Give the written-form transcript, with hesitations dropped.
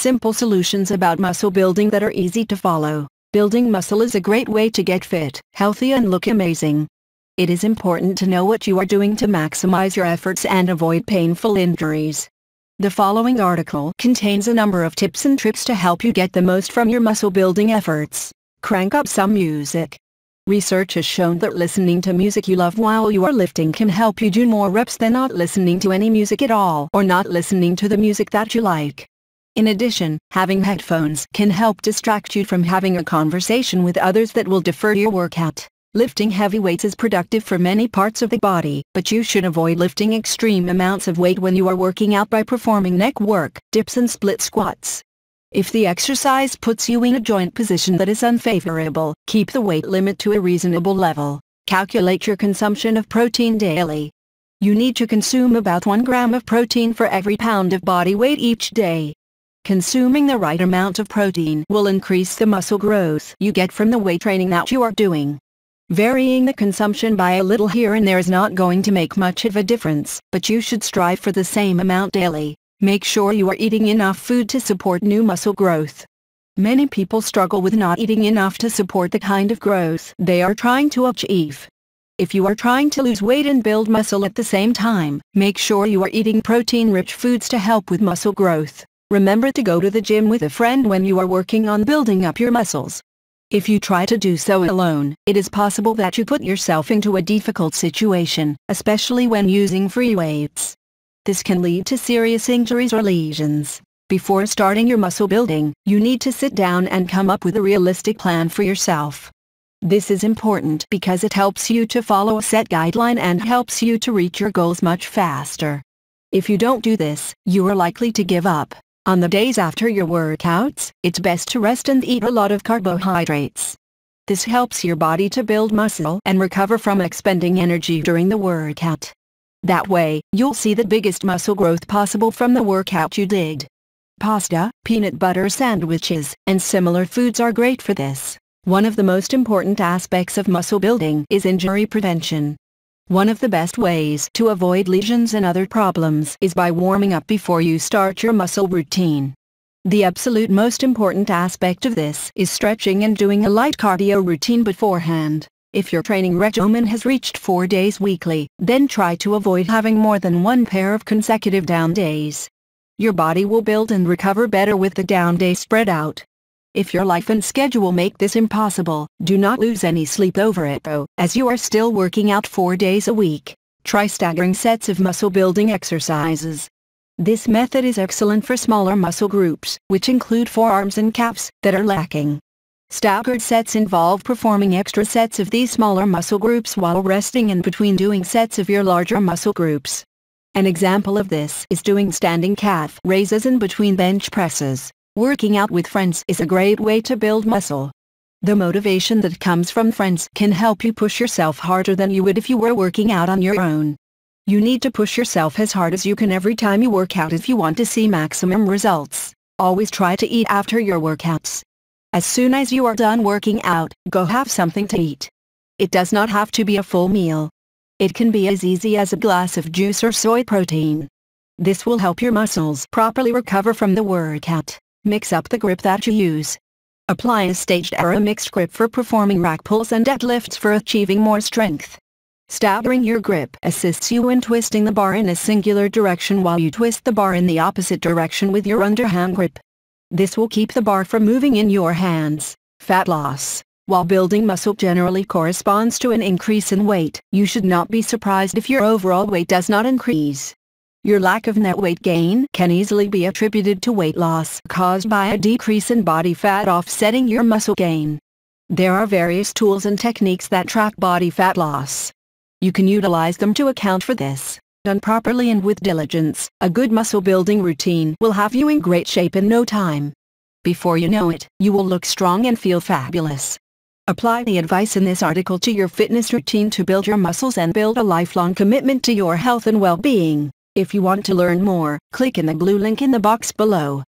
simple solutions about muscle building that are easy to follow. Building muscle is a great way to get fit, healthy and look amazing. It is important to know what you are doing to maximize your efforts and avoid painful injuries. The following article contains a number of tips and tricks to help you get the most from your muscle building efforts. Crank up some music. Research has shown that listening to music you love while you are lifting can help you do more reps than not listening to any music at all or not listening to the music that you like. In addition, having headphones can help distract you from having a conversation with others that will defer your workout. Lifting heavy weights is productive for many parts of the body, but you should avoid lifting extreme amounts of weight when you are working out by performing neck work, dips and split squats. If the exercise puts you in a joint position that is unfavorable, keep the weight limit to a reasonable level. Calculate your consumption of protein daily. You need to consume about 1 gram of protein for every pound of body weight each day. Consuming the right amount of protein will increase the muscle growth you get from the weight training that you are doing. Varying the consumption by a little here and there is not going to make much of a difference, but you should strive for the same amount daily. Make sure you are eating enough food to support new muscle growth. Many people struggle with not eating enough to support the kind of growth they are trying to achieve. If you are trying to lose weight and build muscle at the same time, make sure you are eating protein-rich foods to help with muscle growth. Remember to go to the gym with a friend when you are working on building up your muscles. If you try to do so alone, it is possible that you put yourself into a difficult situation, especially when using free weights. This can lead to serious injuries or lesions. Before starting your muscle building, you need to sit down and come up with a realistic plan for yourself. This is important because it helps you to follow a set guideline and helps you to reach your goals much faster. If you don't do this, you are likely to give up. On the days after your workouts, it's best to rest and eat a lot of carbohydrates. This helps your body to build muscle and recover from expending energy during the workout. That way, you'll see the biggest muscle growth possible from the workout you did. Pasta, peanut butter sandwiches, and similar foods are great for this. One of the most important aspects of muscle building is injury prevention. One of the best ways to avoid lesions and other problems is by warming up before you start your muscle routine. The absolute most important aspect of this is stretching and doing a light cardio routine beforehand. If your training regimen has reached 4 days weekly, then try to avoid having more than 1 pair of consecutive down days. Your body will build and recover better with the down days spread out. If your life and schedule make this impossible, do not lose any sleep over it though, as you are still working out 4 days a week. Try staggering sets of muscle building exercises. This method is excellent for smaller muscle groups, which include forearms and calves, that are lacking. Staggered sets involve performing extra sets of these smaller muscle groups while resting in between doing sets of your larger muscle groups. An example of this is doing standing calf raises in between bench presses. Working out with friends is a great way to build muscle. The motivation that comes from friends can help you push yourself harder than you would if you were working out on your own. You need to push yourself as hard as you can every time you work out if you want to see maximum results. Always try to eat after your workouts. As soon as you are done working out, go have something to eat. It does not have to be a full meal. It can be as easy as a glass of juice or soy protein. This will help your muscles properly recover from the workout. Mix up the grip that you use. Apply a staged or a mixed grip for performing rack pulls and deadlifts for achieving more strength. Staggering your grip assists you in twisting the bar in a singular direction while you twist the bar in the opposite direction with your underhand grip. This will keep the bar from moving in your hands. Fat loss. While building muscle generally corresponds to an increase in weight, you should not be surprised if your overall weight does not increase. Your lack of net weight gain can easily be attributed to weight loss caused by a decrease in body fat offsetting your muscle gain. There are various tools and techniques that track body fat loss. You can utilize them to account for this. Done properly and with diligence, a good muscle building routine will have you in great shape in no time. Before you know it, you will look strong and feel fabulous. Apply the advice in this article to your fitness routine to build your muscles and build a lifelong commitment to your health and well-being. If you want to learn more, click in the blue link in the box below.